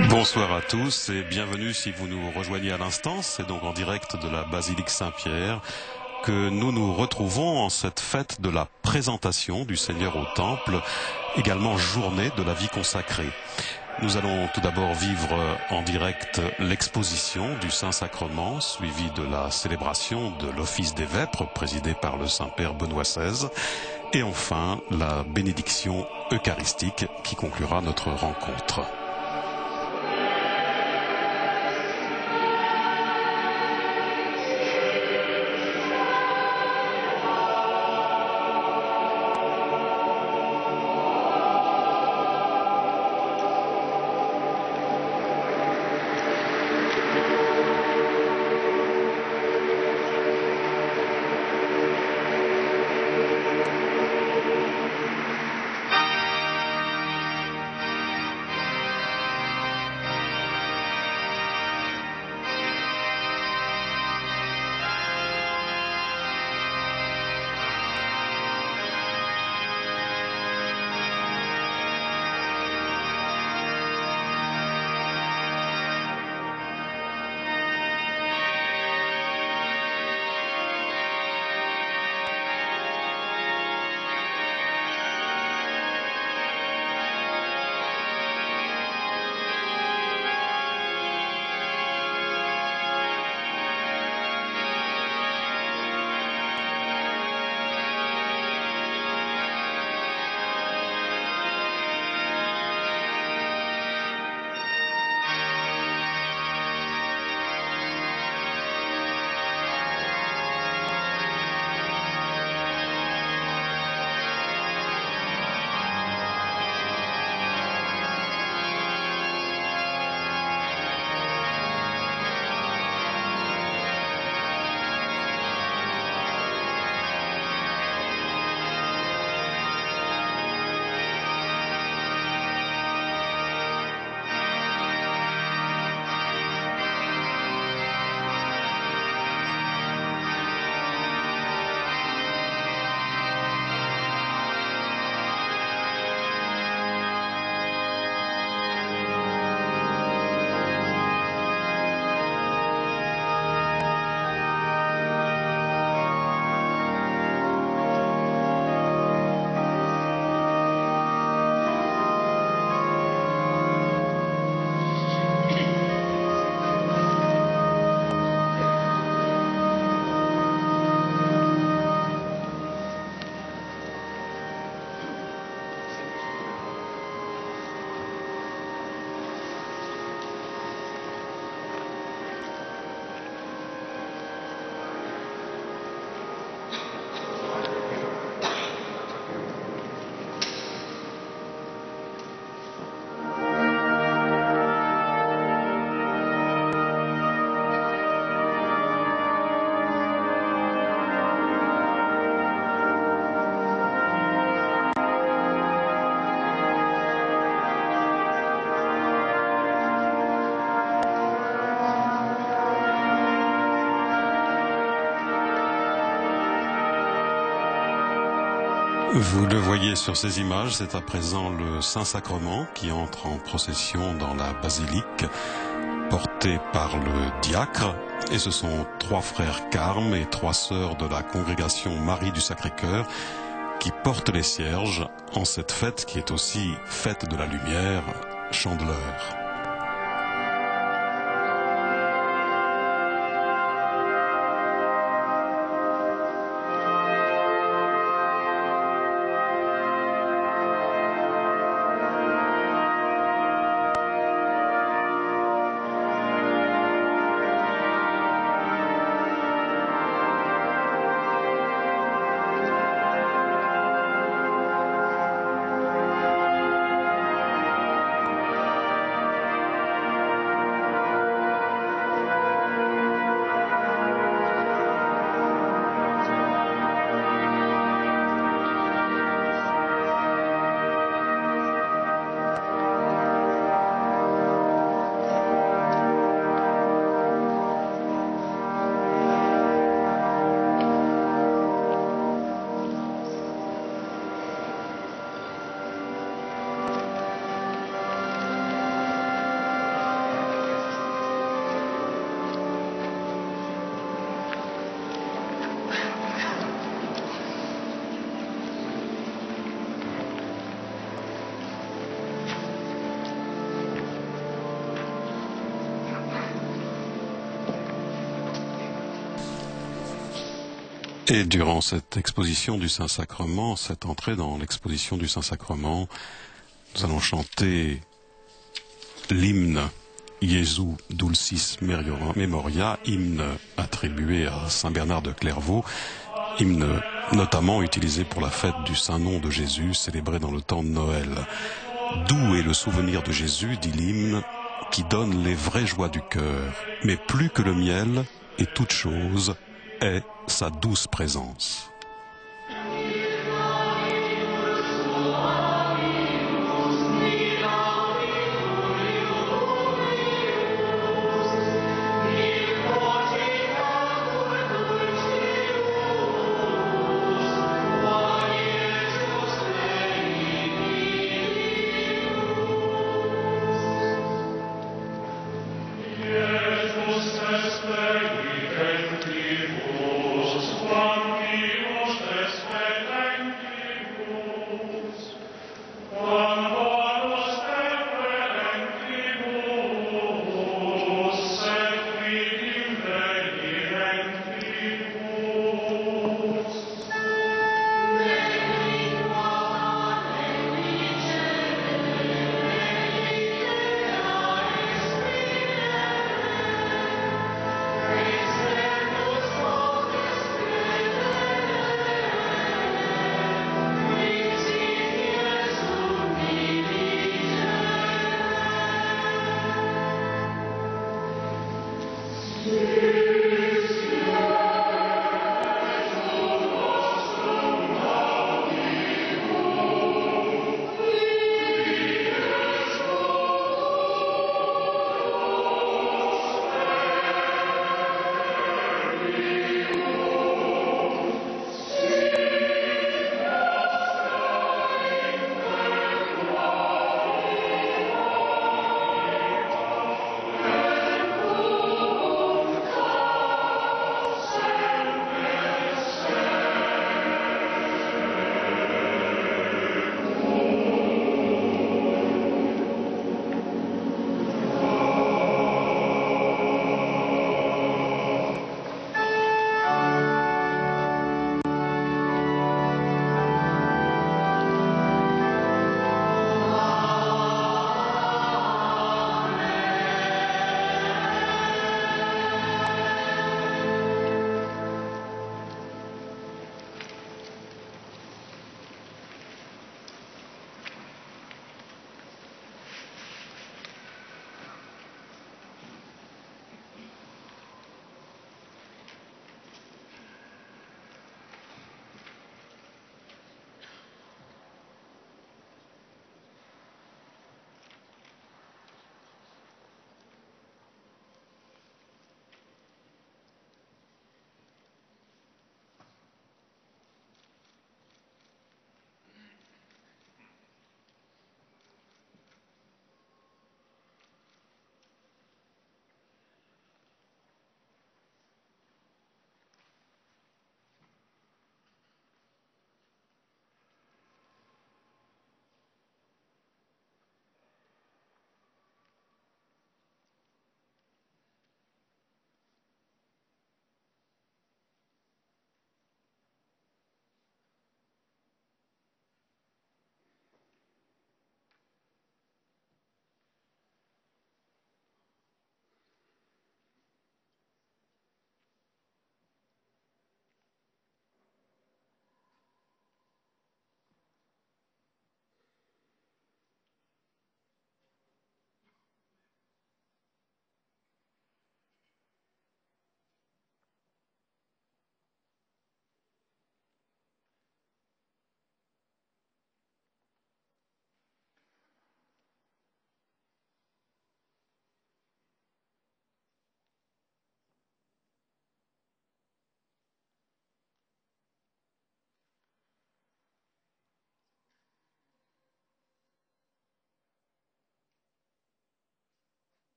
Bonsoir à tous et bienvenue si vous nous rejoignez à l'instant. C'est donc en direct de la basilique Saint-Pierre que nous nous retrouvons en cette fête de la présentation du Seigneur au Temple, également journée de la vie consacrée. Nous allons tout d'abord vivre en direct l'exposition du Saint-Sacrement, suivie de la célébration de l'Office des Vêpres, présidé par le Saint-Père Benoît XVI, et enfin la bénédiction eucharistique qui conclura notre rencontre. Vous le voyez sur ces images, c'est à présent le Saint-Sacrement qui entre en procession dans la basilique, porté par le diacre. Et ce sont 3 frères carmes et 3 sœurs de la congrégation Marie du Sacré-Cœur qui portent les cierges en cette fête qui est aussi fête de la lumière, Chandeleur. Et durant cette exposition du Saint-Sacrement, cette entrée dans l'exposition du Saint-Sacrement, nous allons chanter l'hymne Jesu Dulcis Memoria, hymne attribué à Saint Bernard de Clairvaux, hymne notamment utilisé pour la fête du Saint-Nom de Jésus, célébrée dans le temps de Noël. Doux est le souvenir de Jésus, dit l'hymne, qui donne les vraies joies du cœur, mais plus que le miel et toute chose est sa douce présence.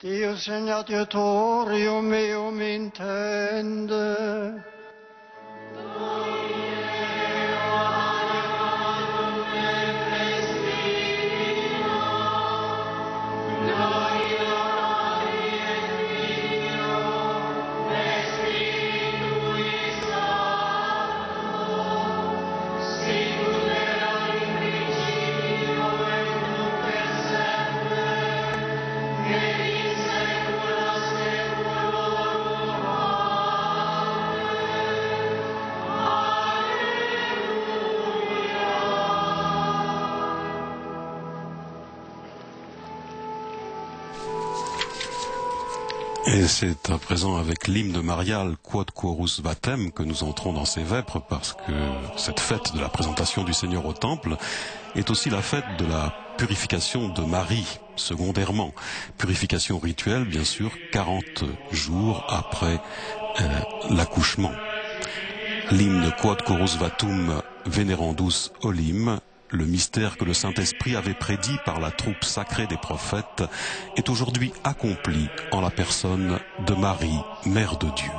Deus in adiutorium meum intende. Et c'est à présent avec l'hymne marial Quod Chorus Vatem que nous entrons dans ces vêpres, parce que cette fête de la présentation du Seigneur au Temple est aussi la fête de la purification de Marie, secondairement. Purification rituelle, bien sûr, 40 jours après l'accouchement. L'hymne Quod Chorus Vatum Venerandus Olim, le mystère que le Saint-Esprit avait prédit par la troupe sacrée des prophètes, est aujourd'hui accompli en la personne de Marie, Mère de Dieu.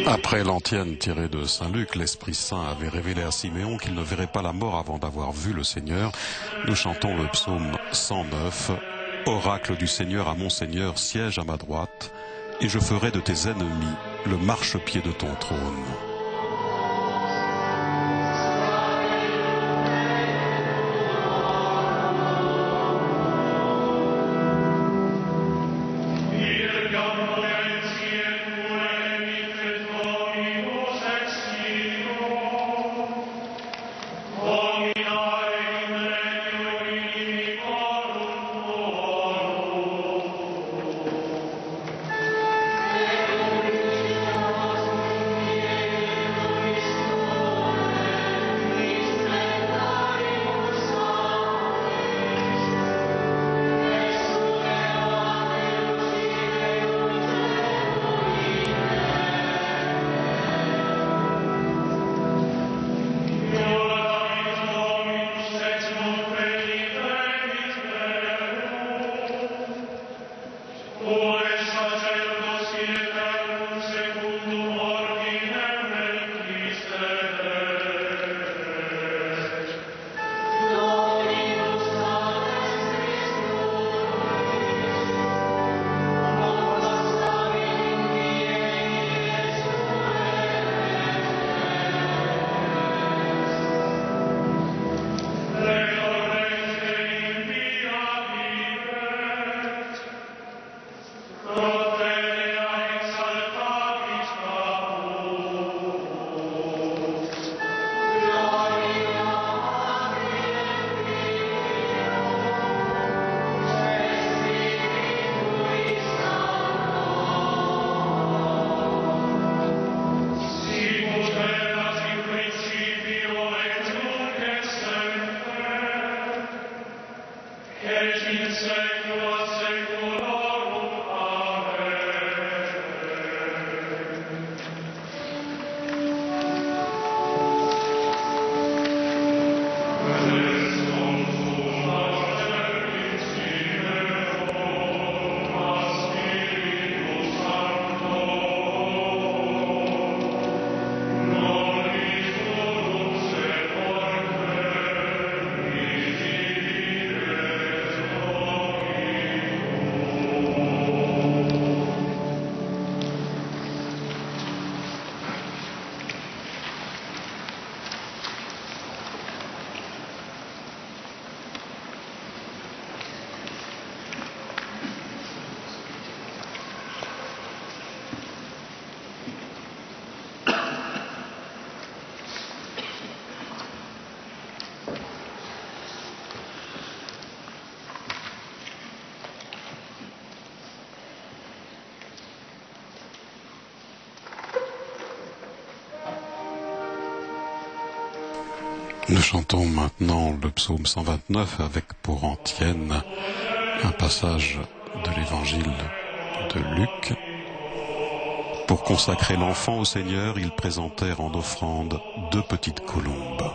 Après l'antienne tirée de Saint Luc, l'Esprit Saint avait révélé à Siméon qu'il ne verrait pas la mort avant d'avoir vu le Seigneur. Nous chantons le psaume 109. Oracle du Seigneur à mon Seigneur, siège à ma droite, et je ferai de tes ennemis le marchepied de ton trône. Nous chantons maintenant le psaume 129 avec pour antienne un passage de l'évangile de Luc. Pour consacrer l'enfant au Seigneur, ils présentèrent en offrande 2 petites colombes.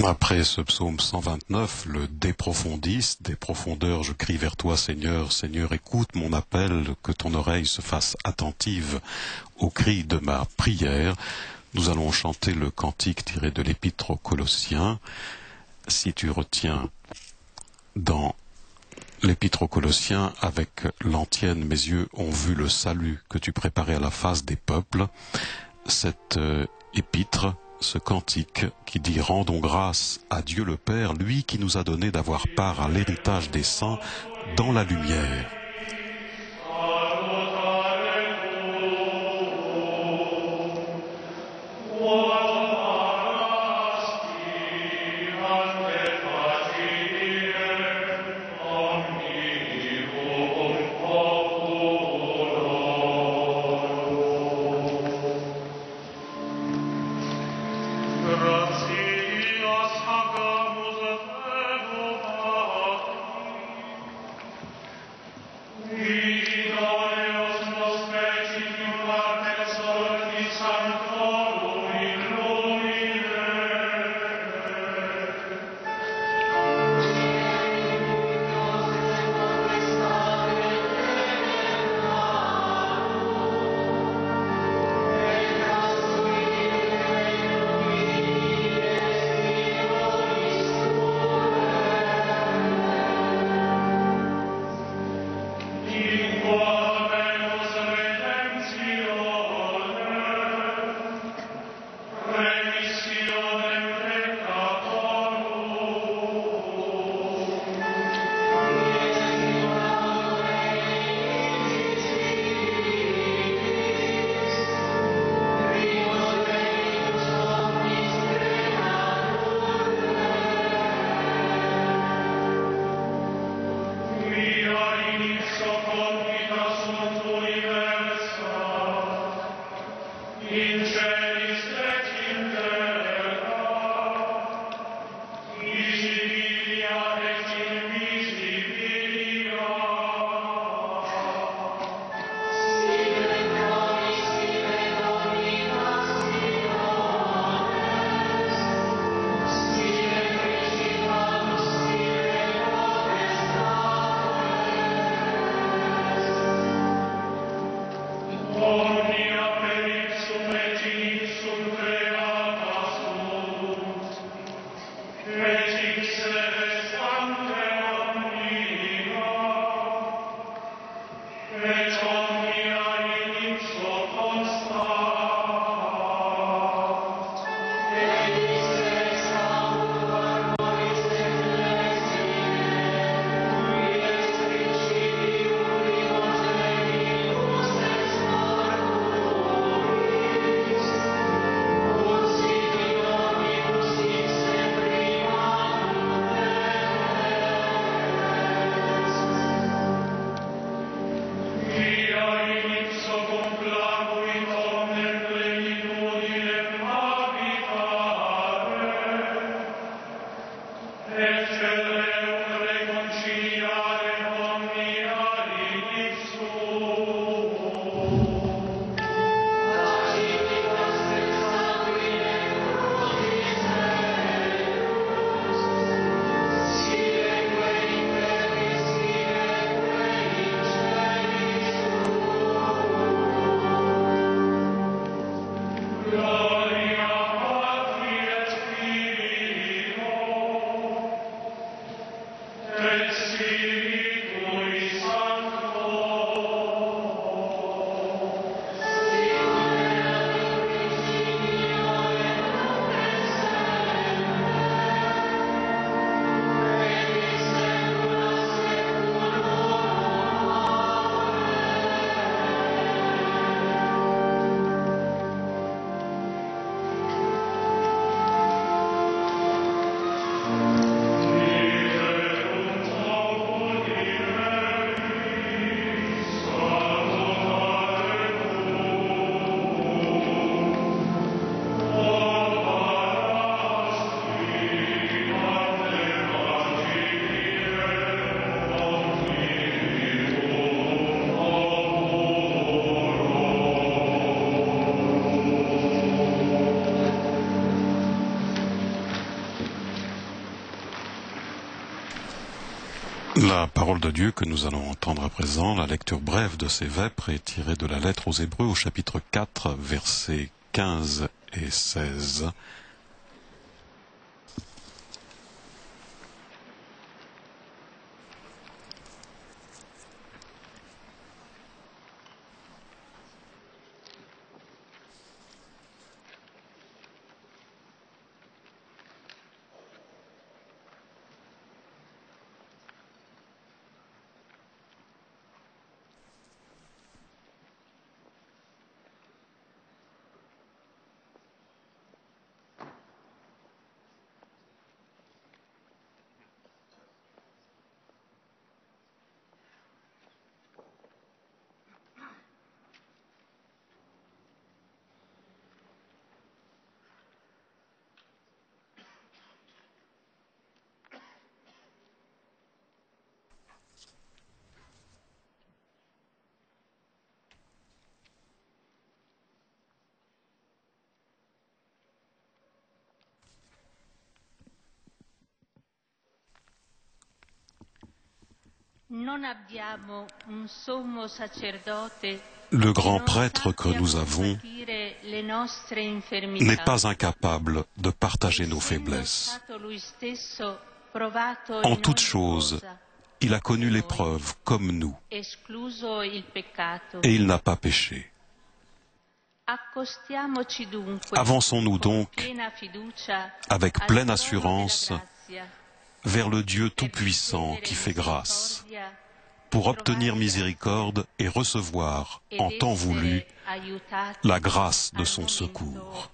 Après ce psaume 129, le De profundis, des profondeurs, je crie vers toi, Seigneur, Seigneur, écoute mon appel, que ton oreille se fasse attentive au cri de ma prière. Nous allons chanter le cantique tiré de l'Épître aux Colossiens. Si tu retiens dans l'Épître aux Colossiens, avec l'antienne, mes yeux ont vu le salut que tu préparais à la face des peuples. Cette épître, ce cantique qui dit « Rendons grâce à Dieu le Père, lui qui nous a donné d'avoir part à l'héritage des saints dans la lumière. » Omnia per ipsum et in La parole de Dieu que nous allons entendre à présent, la lecture brève de ces vêpres est tirée de la lettre aux Hébreux au chapitre 4, versets 15 et 16. Le grand prêtre que nous avons n'est pas incapable de partager nos faiblesses. En toute chose, il a connu l'épreuve comme nous, et il n'a pas péché. Avançons-nous donc avec pleine assurance vers le Dieu Tout-Puissant qui fait grâce, pour obtenir miséricorde et recevoir, en temps voulu, la grâce de son secours.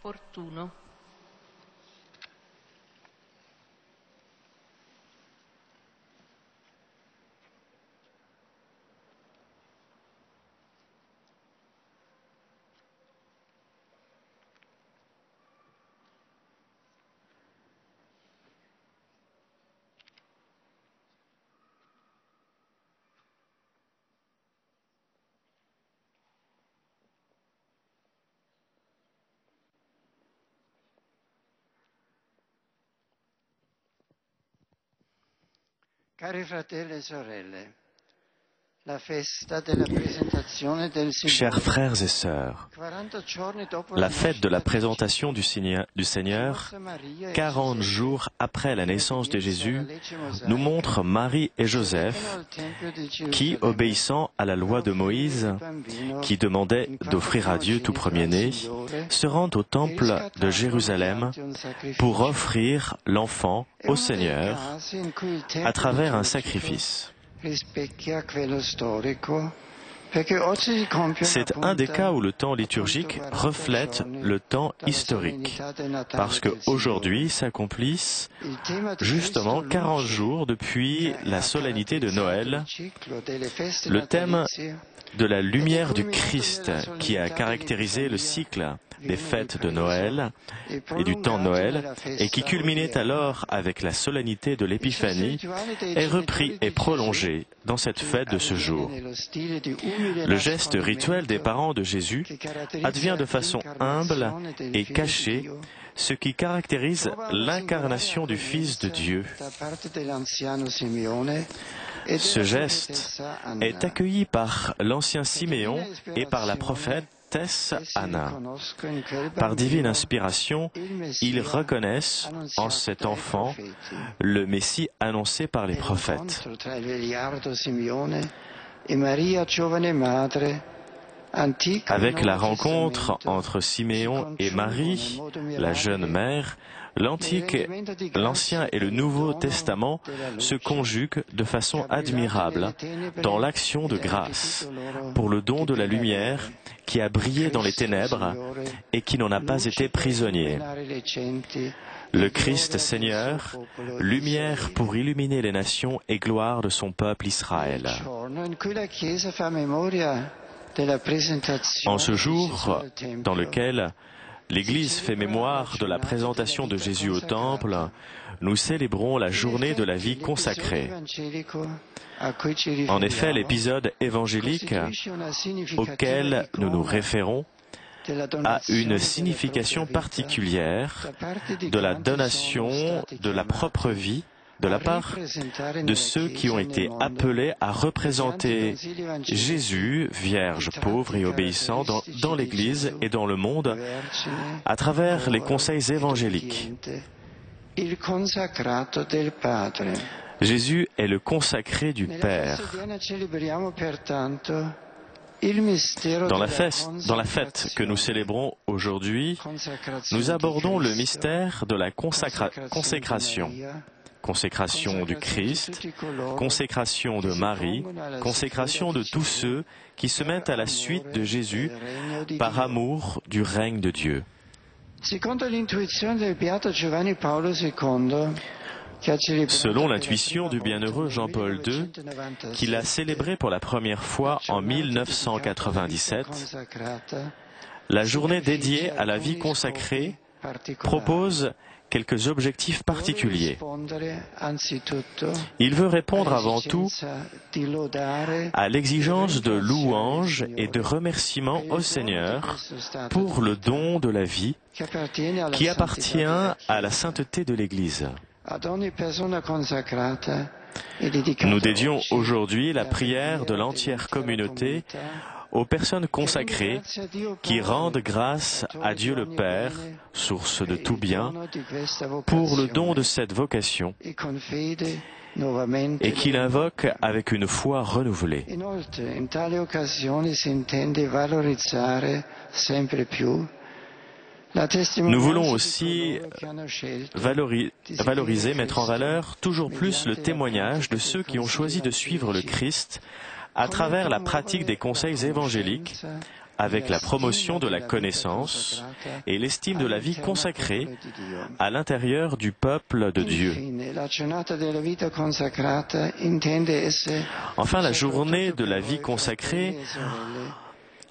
Cari fratelli e sorelle, la festa della presentazione del Chers frères et sœurs, 40 giorni dopo la fête de la présentation du Seigneur, 40 jours après la naissance de Jésus, nous montre Marie et Joseph qui, obéissant à la loi de Moïse, qui demandait d'offrir à Dieu tout premier-né, se rendent au temple de Jérusalem pour offrir l'enfant au Seigneur à travers un sacrifice. C'est un des cas où le temps liturgique reflète le temps historique, parce qu'aujourd'hui s'accomplissent justement 40 jours depuis la solennité de Noël, le thème de la lumière du Christ qui a caractérisé le cycle des fêtes de Noël et du temps de Noël et qui culminait alors avec la solennité de l'Épiphanie est repris et prolongé dans cette fête de ce jour. Le geste rituel des parents de Jésus advient de façon humble et cachée, ce qui caractérise l'incarnation du Fils de Dieu. Ce geste est accueilli par l'ancien Siméon et par la prophétesse Anna. Par divine inspiration, ils reconnaissent en cet enfant le Messie annoncé par les prophètes. Avec la rencontre entre Siméon et Marie, la jeune mère, l'Ancien et le Nouveau Testament se conjuguent de façon admirable dans l'action de grâce pour le don de la lumière qui a brillé dans les ténèbres et qui n'en a pas été prisonnier. Le Christ Seigneur, lumière pour illuminer les nations et gloire de son peuple Israël. En ce jour dans lequel l'Église fait mémoire de la présentation de Jésus au Temple, nous célébrons la journée de la vie consacrée. En effet, l'épisode évangélique auquel nous nous référons a une signification particulière de la donation de la propre vie de la part de ceux qui ont été appelés à représenter Jésus, vierge pauvre et obéissant, dans l'Église et dans le monde, à travers les conseils évangéliques. Jésus est le consacré du Père. Dans la fête que nous célébrons aujourd'hui, nous abordons le mystère de la consécration. Consécration du Christ, consécration de Marie, consécration de tous ceux qui se mettent à la suite de Jésus par amour du règne de Dieu. Selon l'intuition du bienheureux Jean-Paul II, qui l'a célébré pour la première fois en 1997, la journée dédiée à la vie consacrée propose quelques objectifs particuliers. Il veut répondre avant tout à l'exigence de louange et de remerciement au Seigneur pour le don de la vie qui appartient à la sainteté de l'Église. Nous dédions aujourd'hui la prière de l'entière communauté aux personnes consacrées qui rendent grâce à Dieu le Père, source de tout bien, pour le don de cette vocation et qui l'invoquent avec une foi renouvelée. Nous voulons aussi valoriser, mettre en valeur toujours plus le témoignage de ceux qui ont choisi de suivre le Christ à travers la pratique des conseils évangéliques, avec la promotion de la connaissance et l'estime de la vie consacrée à l'intérieur du peuple de Dieu. Enfin, la journée de la vie consacrée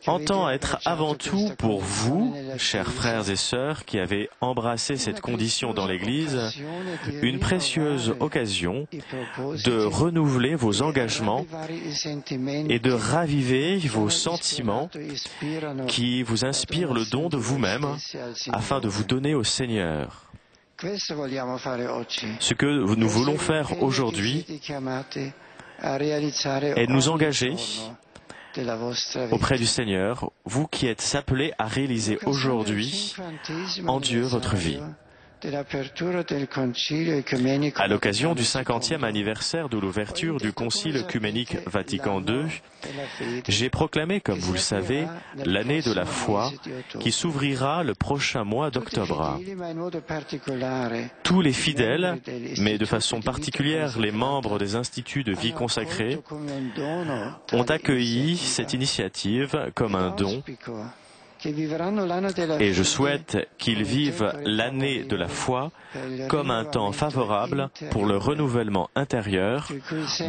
entend être avant tout pour vous, chers frères et sœurs qui avez embrassé cette condition dans l'Église, une précieuse occasion de renouveler vos engagements et de raviver vos sentiments qui vous inspirent le don de vous-même afin de vous donner au Seigneur. Ce que nous voulons faire aujourd'hui est nous engager auprès du Seigneur, vous qui êtes appelés à réaliser aujourd'hui en Dieu votre vie. À l'occasion du 50e anniversaire de l'ouverture du Concile œcuménique Vatican II, j'ai proclamé, comme vous le savez, l'année de la foi qui s'ouvrira le prochain mois d'octobre. Tous les fidèles, mais de façon particulière les membres des instituts de vie consacrée, ont accueilli cette initiative comme un don. Et je souhaite qu'ils vivent l'année de la foi comme un temps favorable pour le renouvellement intérieur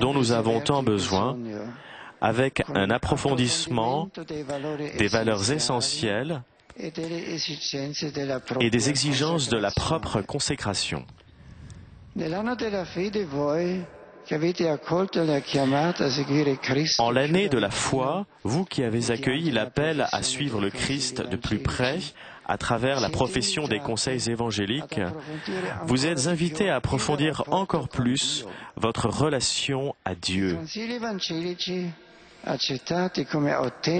dont nous avons tant besoin, avec un approfondissement des valeurs essentielles et des exigences de la propre consécration. En l'année de la foi, vous qui avez accueilli l'appel à suivre le Christ de plus près, à travers la profession des conseils évangéliques, vous êtes invités à approfondir encore plus votre relation à Dieu.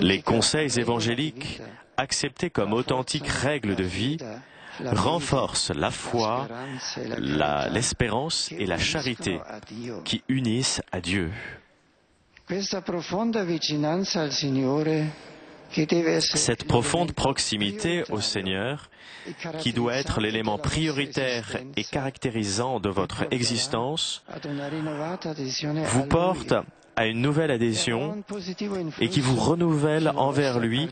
Les conseils évangéliques, acceptés comme authentiques règles de vie, renforcent la foi, l'espérance et la charité qui unissent à Dieu. Cette profonde proximité au Seigneur, qui doit être l'élément prioritaire et caractérisant de votre existence, vous porte à une nouvelle adhésion et qui vous renouvelle envers lui,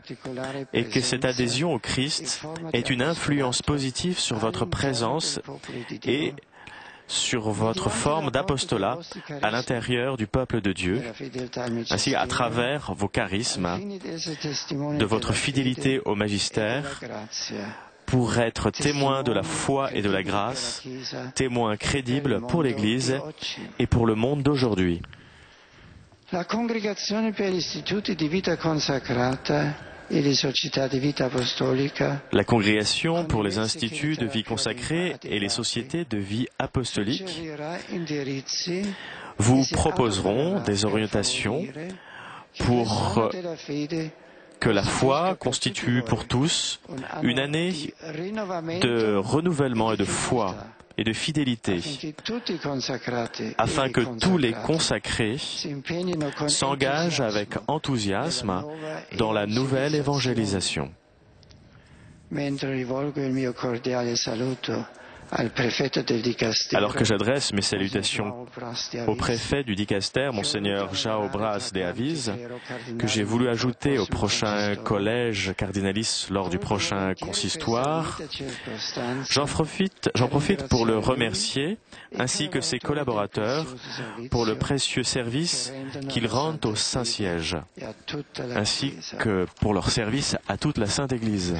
et que cette adhésion au Christ ait une influence positive sur votre présence et sur votre forme d'apostolat à l'intérieur du peuple de Dieu, ainsi à travers vos charismes, de votre fidélité au magistère, pour être témoin de la foi et de la grâce, témoin crédible pour l'Église et pour le monde d'aujourd'hui. la congrégation pour les instituts de vie consacrée et les sociétés de vie apostolique vous proposeront des orientations pour que la foi constitue pour tous une année de renouvellement et de foi et de fidélité, afin que tous les consacrés s'engagent avec enthousiasme dans la nouvelle évangélisation. Alors que j'adresse mes salutations au préfet du dicastère, Monseigneur João Bras de Aviz, que j'ai voulu ajouter au prochain collège cardinalis lors du prochain consistoire, j'en profite pour le remercier, ainsi que ses collaborateurs, pour le précieux service qu'ils rendent au Saint-Siège, ainsi que pour leur service à toute la Sainte Église.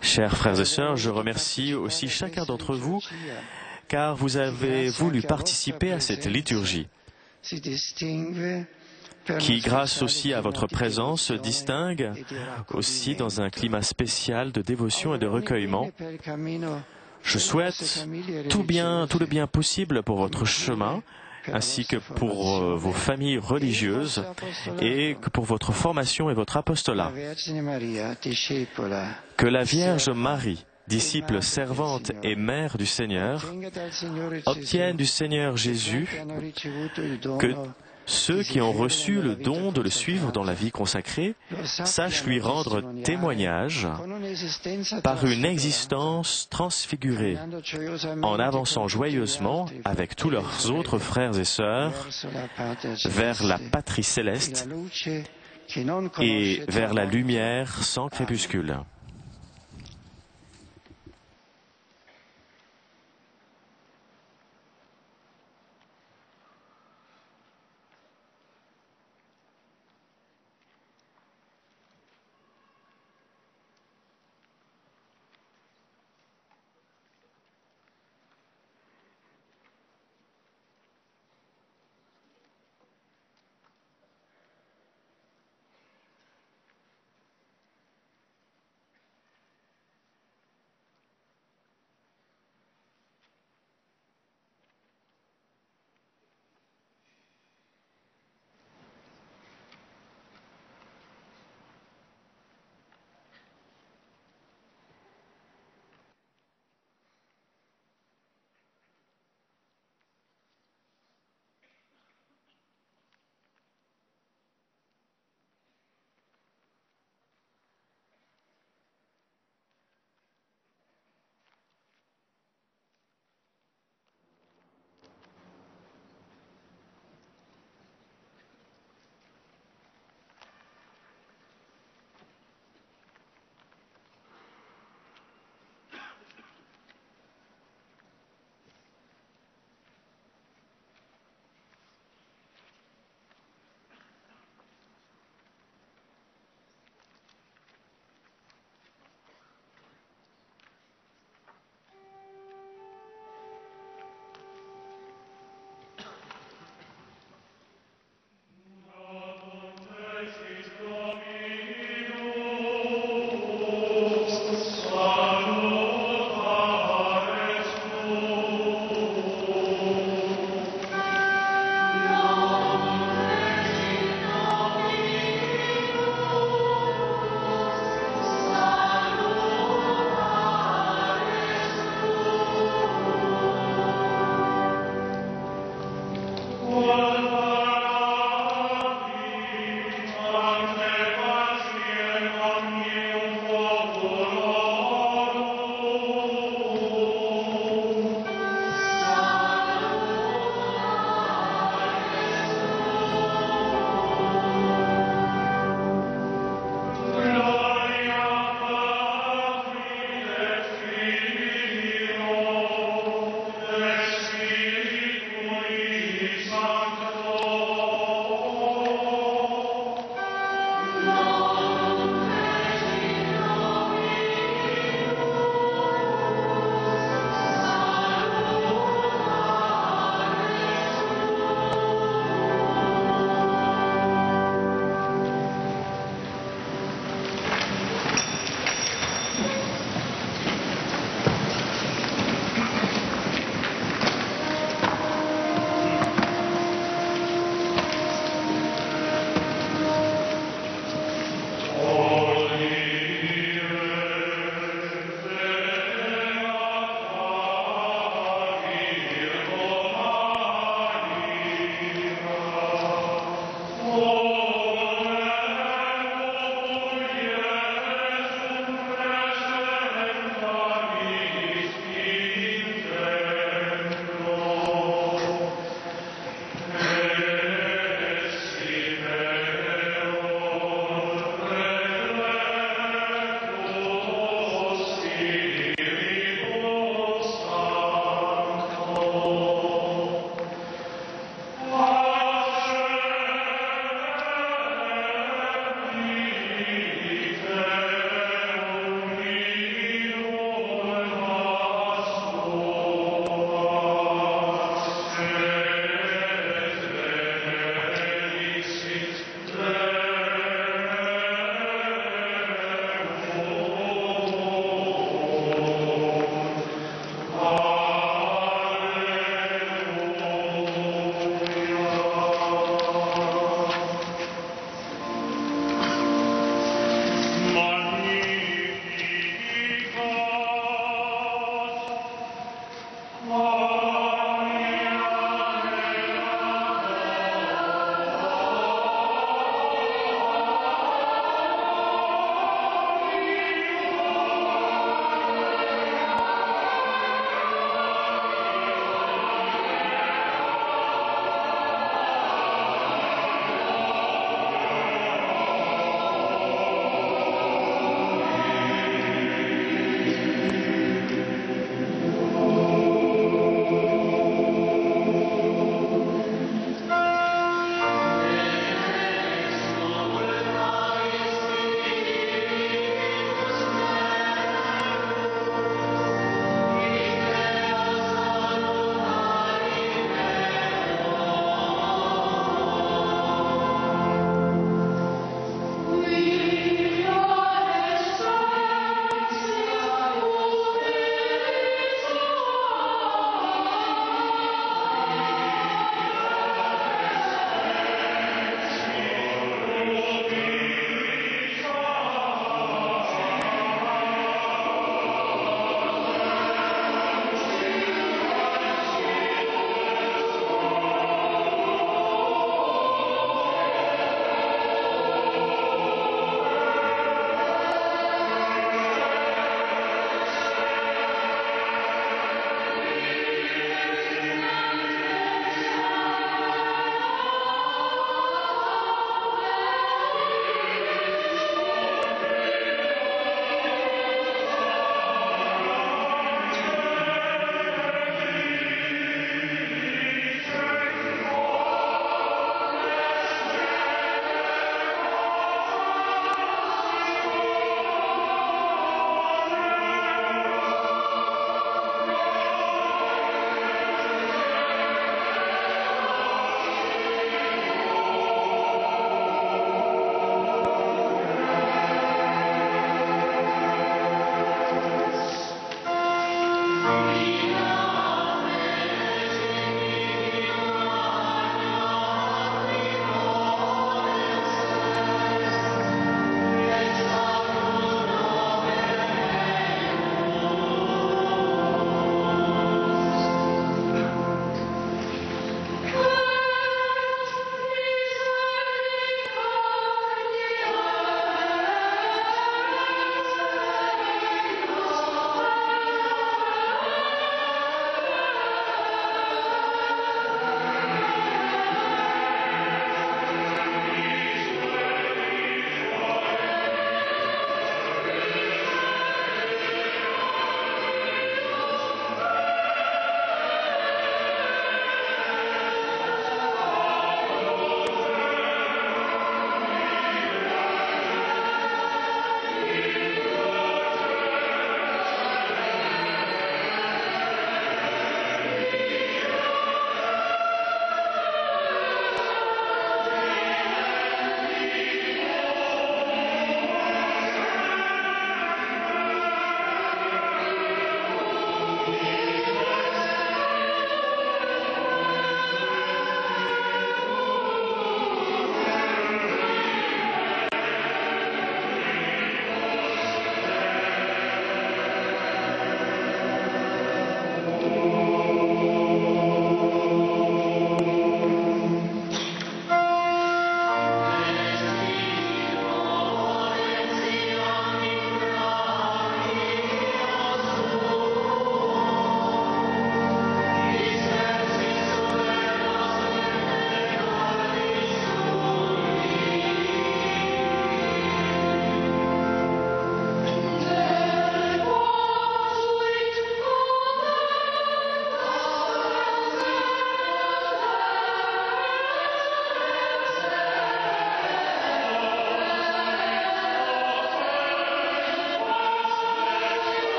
Chers frères et sœurs, je remercie aussi chacun d'entre vous car vous avez voulu participer à cette liturgie qui, grâce aussi à votre présence, se distingue aussi dans un climat spécial de dévotion et de recueillement. Je souhaite tout le bien possible pour votre chemin, ainsi que pour vos familles religieuses et que pour votre formation et votre apostolat. Que la Vierge Marie, disciple servante et mère du Seigneur, obtienne du Seigneur Jésus que ceux qui ont reçu le don de le suivre dans la vie consacrée sachent lui rendre témoignage par une existence transfigurée, en avançant joyeusement avec tous leurs autres frères et sœurs vers la patrie céleste et vers la lumière sans crépuscule.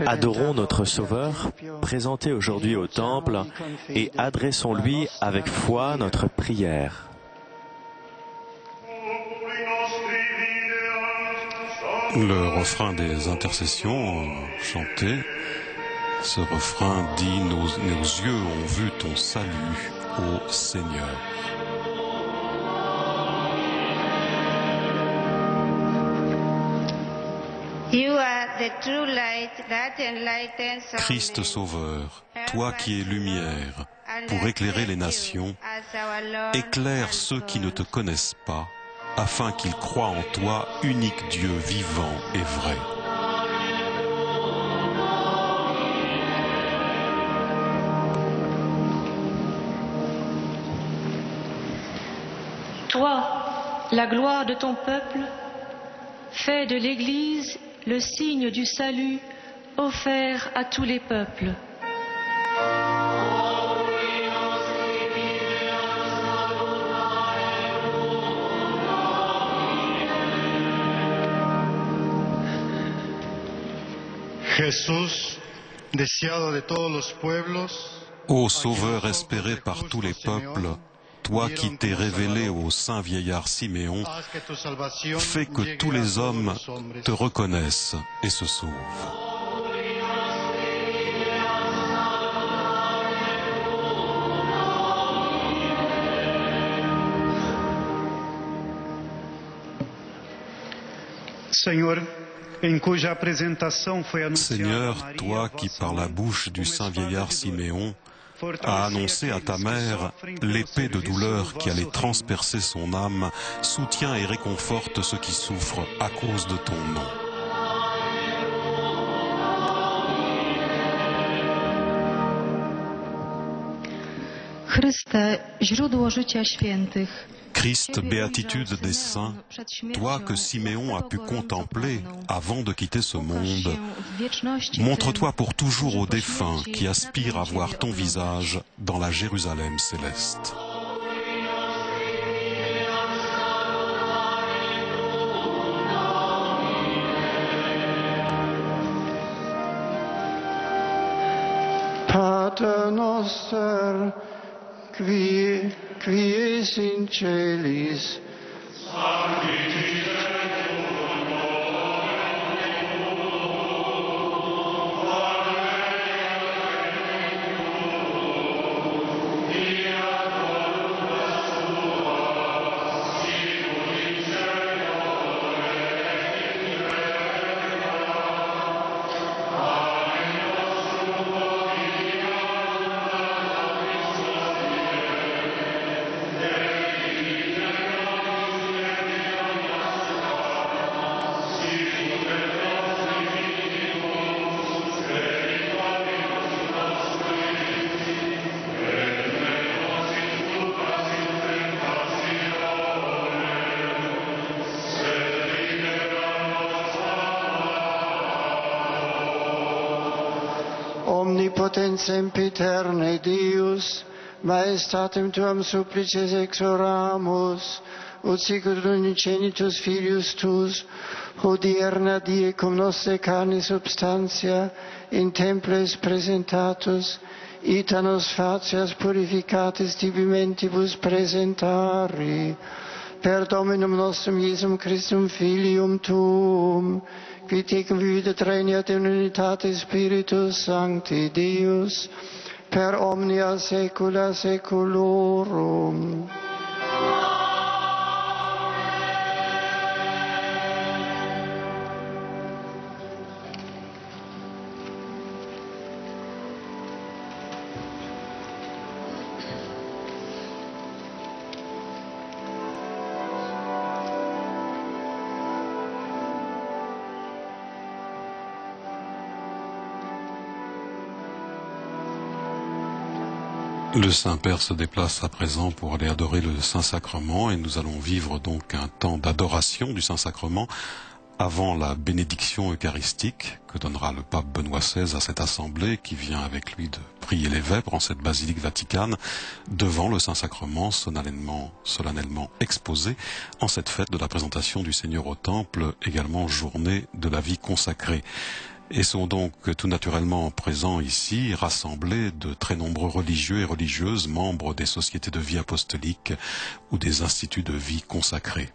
Adorons notre Sauveur, présenté aujourd'hui au Temple, et adressons-lui avec foi notre prière. Le refrain des intercessions chanté, ce refrain dit « Nos yeux ont vu ton salut, ô Seigneur ». Christ Sauveur, toi qui es lumière, pour éclairer les nations, éclaire ceux qui ne te connaissent pas, afin qu'ils croient en toi, unique Dieu vivant et vrai. Toi, la gloire de ton peuple, fais de l'Église le signe du salut offert à tous les peuples. Jesús, deseado de todos los pueblos, Ô Sauveur espéré par tous les peuples, toi qui t'es révélé au saint vieillard Siméon, fais que tous les hommes te reconnaissent et se sauvent. Seigneur, toi qui par la bouche du saint vieillard Siméon a annoncé à ta mère l'épée de douleur qui allait transpercer son âme, soutiens et réconforte ceux qui souffrent à cause de ton nom. Chryste, źródło życia świętych. Christ, béatitude des saints, toi que Siméon a pu contempler avant de quitter ce monde, montre-toi pour toujours aux défunts qui aspirent à voir ton visage dans la Jérusalem céleste. Pater noster, qui es in celis, omnipotens sempiterne Deus, maestatem tuam supplices exoramus, ut sicut unigenitus Filius tuus, hodierna die cum nostre carne substantia in temples presentatus, ita nos facias purificatis tibimentibus presentari, per Dominum nostrum Iesum Christum Filium tuum, qui tecum vivit regnat in unitate Spiritus Sancti Deus, per omnia saecula saeculorum. Le Saint-Père se déplace à présent pour aller adorer le Saint-Sacrement et nous allons vivre donc un temps d'adoration du Saint-Sacrement avant la bénédiction eucharistique que donnera le pape Benoît XVI à cette assemblée qui vient avec lui de prier les vêpres en cette basilique vaticane devant le Saint-Sacrement solennellement exposé en cette fête de la présentation du Seigneur au Temple, également journée de la vie consacrée. Et sont donc tout naturellement présents ici, rassemblés de très nombreux religieux et religieuses, membres des sociétés de vie apostolique ou des instituts de vie consacrés.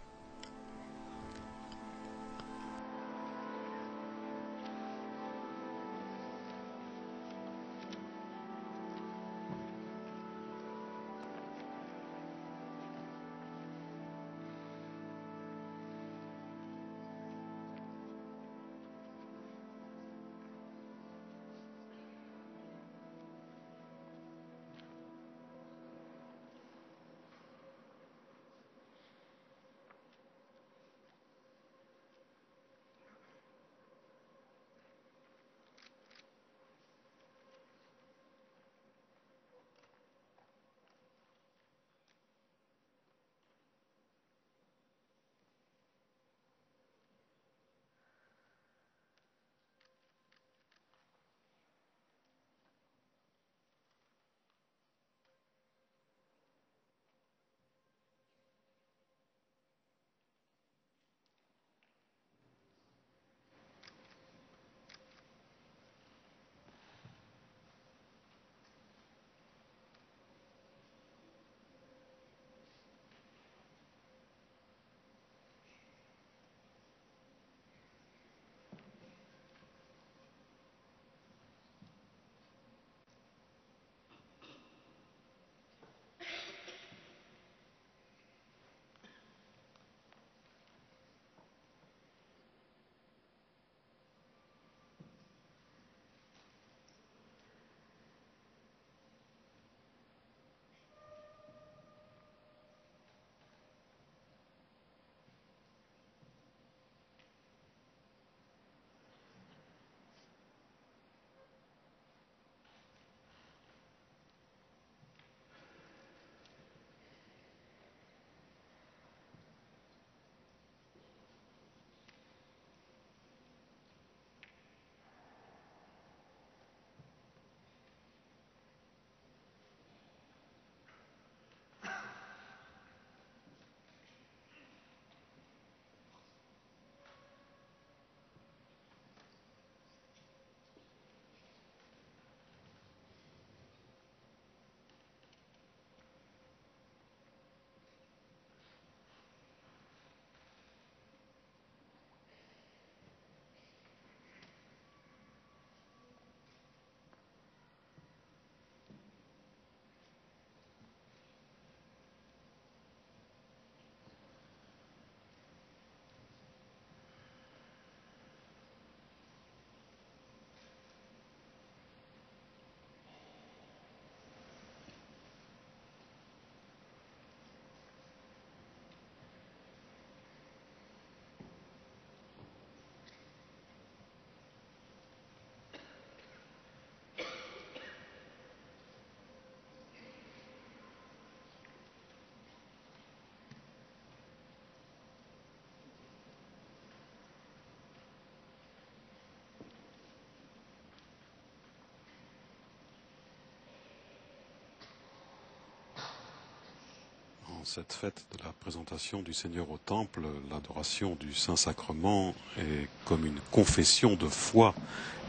Cette fête de la présentation du Seigneur au Temple, l'adoration du Saint-Sacrement est comme une confession de foi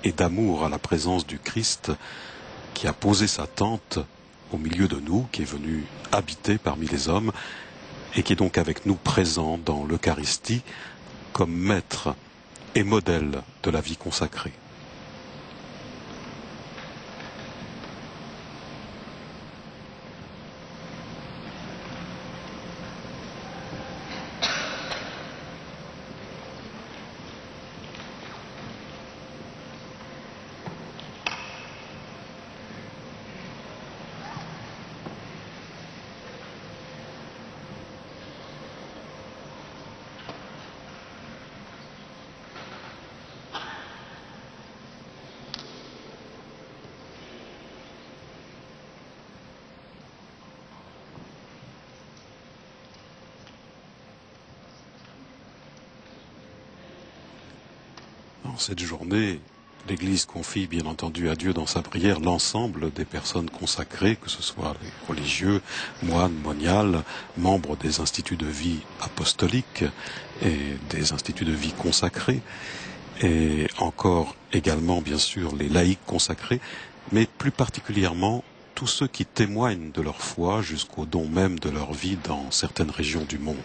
et d'amour à la présence du Christ qui a posé sa tente au milieu de nous, qui est venu habiter parmi les hommes et qui est donc avec nous présent dans l'Eucharistie comme maître et modèle de la vie consacrée. cette journée, l'Église confie bien entendu à Dieu dans sa prière l'ensemble des personnes consacrées, que ce soit les religieux, moines, moniales, membres des instituts de vie apostoliques et des instituts de vie consacrés, et encore également bien sûr les laïcs consacrés, mais plus particulièrement tous ceux qui témoignent de leur foi jusqu'au don même de leur vie dans certaines régions du monde.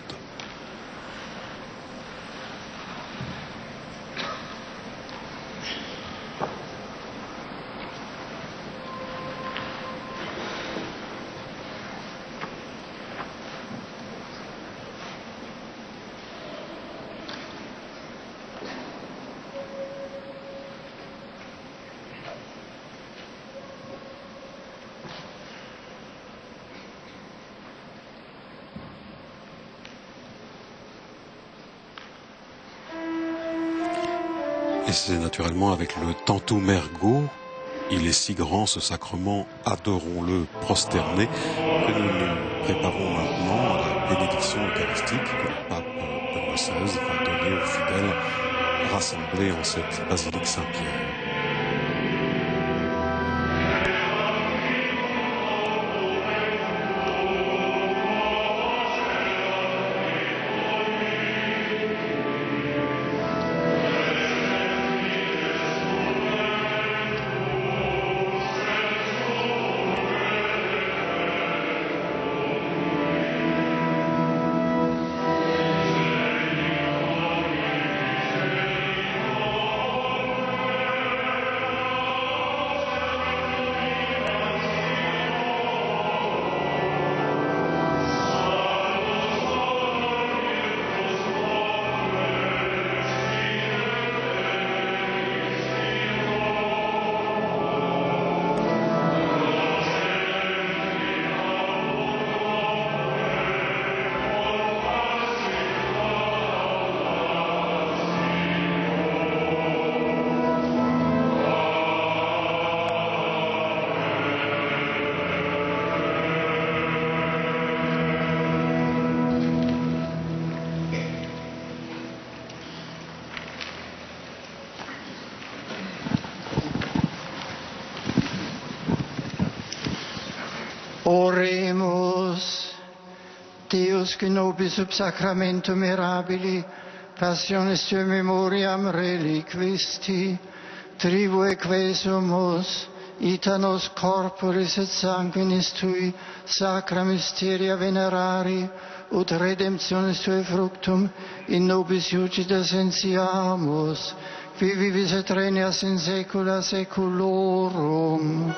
Et c'est naturellement avec le Tantum Ergo, il est si grand ce sacrement, adorons-le prosterné, que nous nous préparons maintenant à la bénédiction eucharistique que le pape Benoît XVI va donner aux fidèles rassemblés en cette basilique Saint-Pierre. Oremus, Deus que nobis sub sacramento mirabili, passionis tue memoriam reliquisti, tribue quesumus, ita nos corporis et sanguinis tui, sacra mysteria venerari, ut redemptionis tue fructum, in nobis iucida sensiamus, qui vivis et regnas in saecula saeculorum.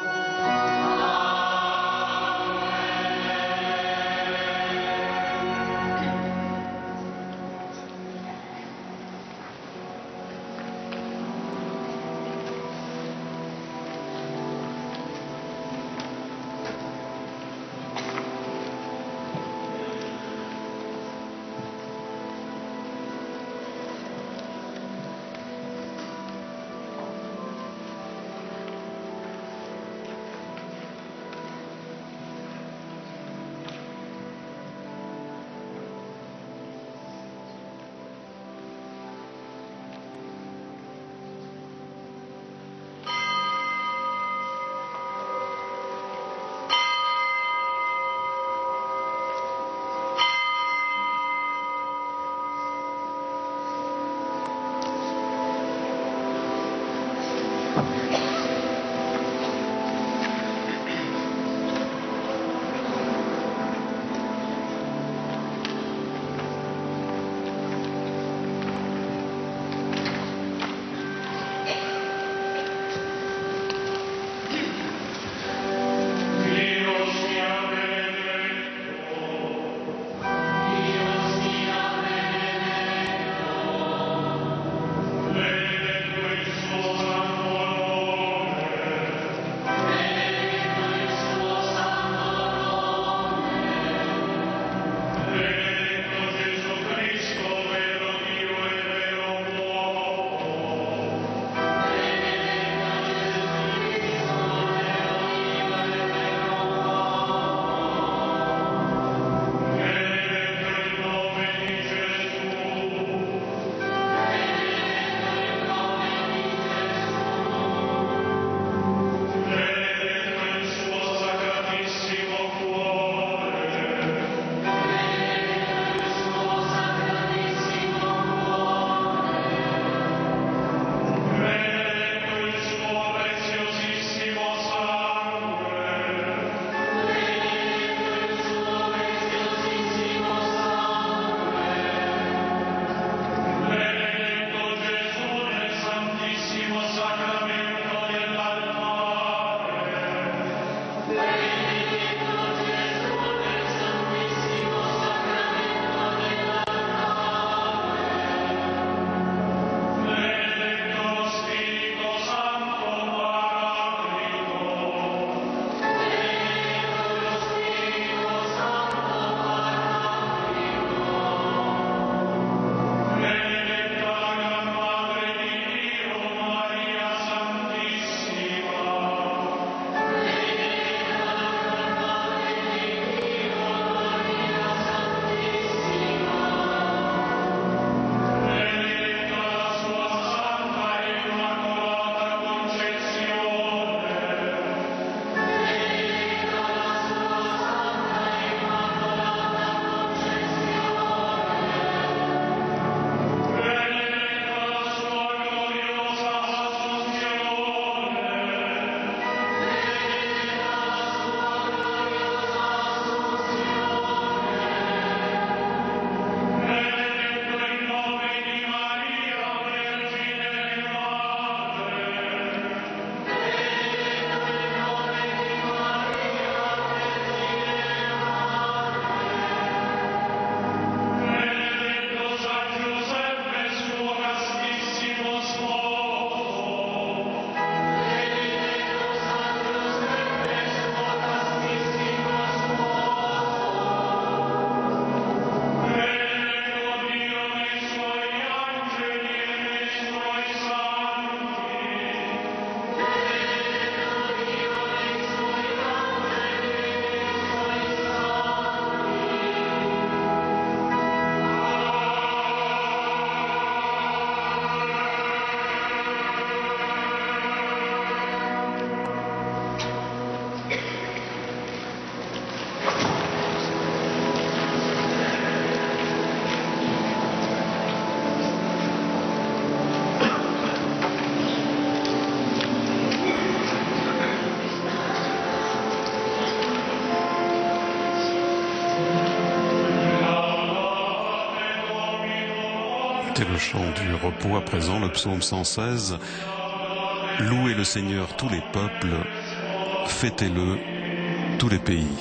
C'était le chant du repos. À présent, le psaume 116. Louez le Seigneur tous les peuples, fêtez-le tous les pays.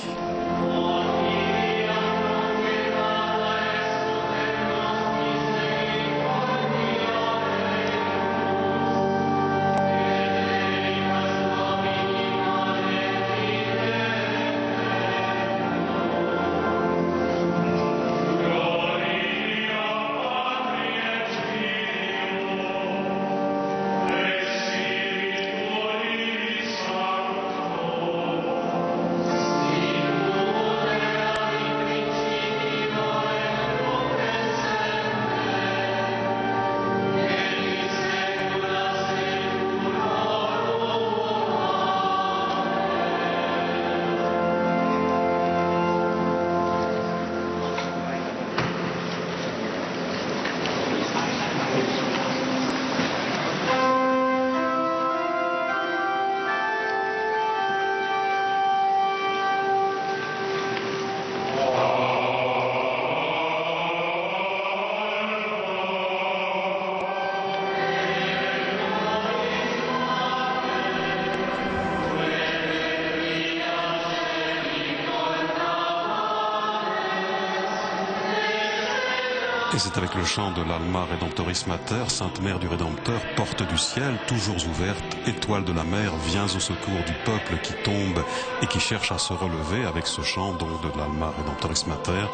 Et c'est avec le chant de l'Alma Redemptoris Mater, Sainte Mère du Rédempteur, porte du ciel, toujours ouverte, étoile de la mer, viens au secours du peuple qui tombe et qui cherche à se relever. Avec ce chant donc de l'Alma Redemptoris Mater,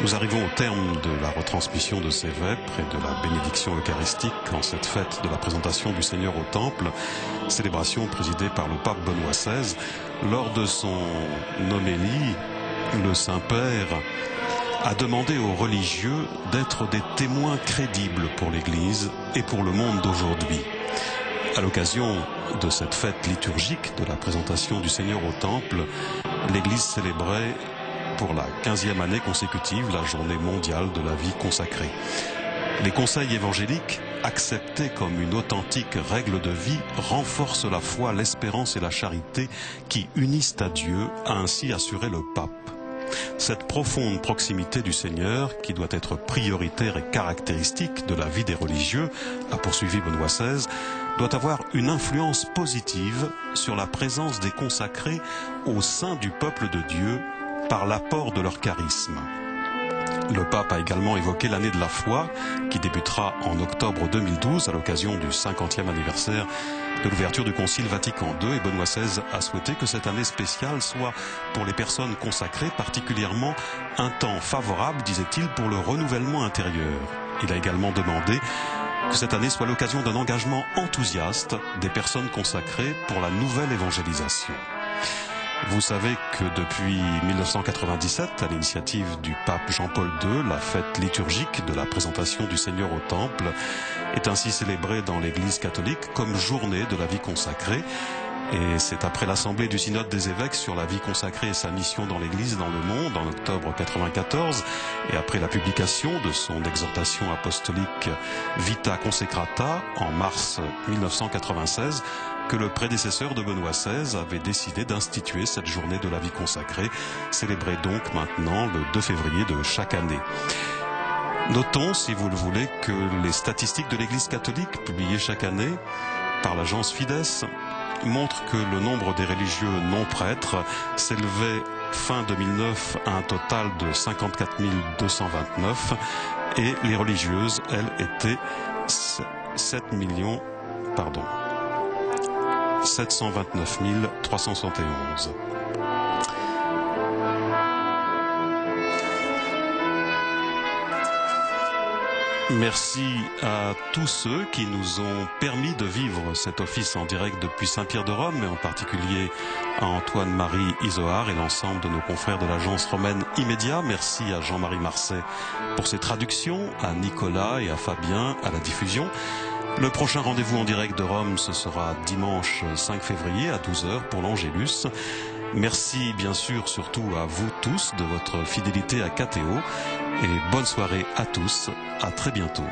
nous arrivons au terme de la retransmission de ces vêpres et de la bénédiction eucharistique en cette fête de la présentation du Seigneur au Temple, célébration présidée par le pape Benoît XVI. Lors de son homélie, le Saint-Père a demandé aux religieux d'être des témoins crédibles pour l'Église et pour le monde d'aujourd'hui. À l'occasion de cette fête liturgique de la présentation du Seigneur au Temple, l'Église célébrait pour la 15e année consécutive la journée mondiale de la vie consacrée. Les conseils évangéliques, acceptés comme une authentique règle de vie, renforcent la foi, l'espérance et la charité qui unissent à Dieu, a ainsi assuré le pape. Cette profonde proximité du Seigneur, qui doit être prioritaire et caractéristique de la vie des religieux, a poursuivi Benoît XVI, doit avoir une influence positive sur la présence des consacrés au sein du peuple de Dieu par l'apport de leur charisme. Le pape a également évoqué l'année de la foi, qui débutera en octobre 2012 à l'occasion du 50e anniversaire de l'ouverture du Concile Vatican II, et Benoît XVI a souhaité que cette année spéciale soit pour les personnes consacrées particulièrement un temps favorable, disait-il, pour le renouvellement intérieur. Il a également demandé que cette année soit l'occasion d'un engagement enthousiaste des personnes consacrées pour la nouvelle évangélisation. Vous savez que depuis 1997, à l'initiative du pape Jean-Paul II, la fête liturgique de la présentation du Seigneur au Temple est ainsi célébrée dans l'Église catholique comme journée de la vie consacrée. Et c'est après l'Assemblée du Synode des évêques sur la vie consacrée et sa mission dans l'Église et dans le monde en octobre 1994, et après la publication de son exhortation apostolique Vita Consecrata en mars 1996, que le prédécesseur de Benoît XVI avait décidé d'instituer cette journée de la vie consacrée, célébrée donc maintenant le 2 février de chaque année. Notons, si vous le voulez, que les statistiques de l'Église catholique, publiées chaque année par l'agence Fides, montrent que le nombre des religieux non-prêtres s'élevait fin 2009 à un total de 54 229 et les religieuses, elles, étaient 729 371. Merci à tous ceux qui nous ont permis de vivre cet office en direct depuis Saint-Pierre de Rome, et en particulier à Antoine-Marie Isoard et l'ensemble de nos confrères de l'agence romaine Immédia. Merci à Jean-Marie Marcet pour ses traductions, à Nicolas et à Fabien à la diffusion. Le prochain rendez-vous en direct de Rome, ce sera dimanche 5 février à 12h pour l'Angélus. Merci bien sûr surtout à vous tous de votre fidélité à KTO et bonne soirée à tous. À très bientôt.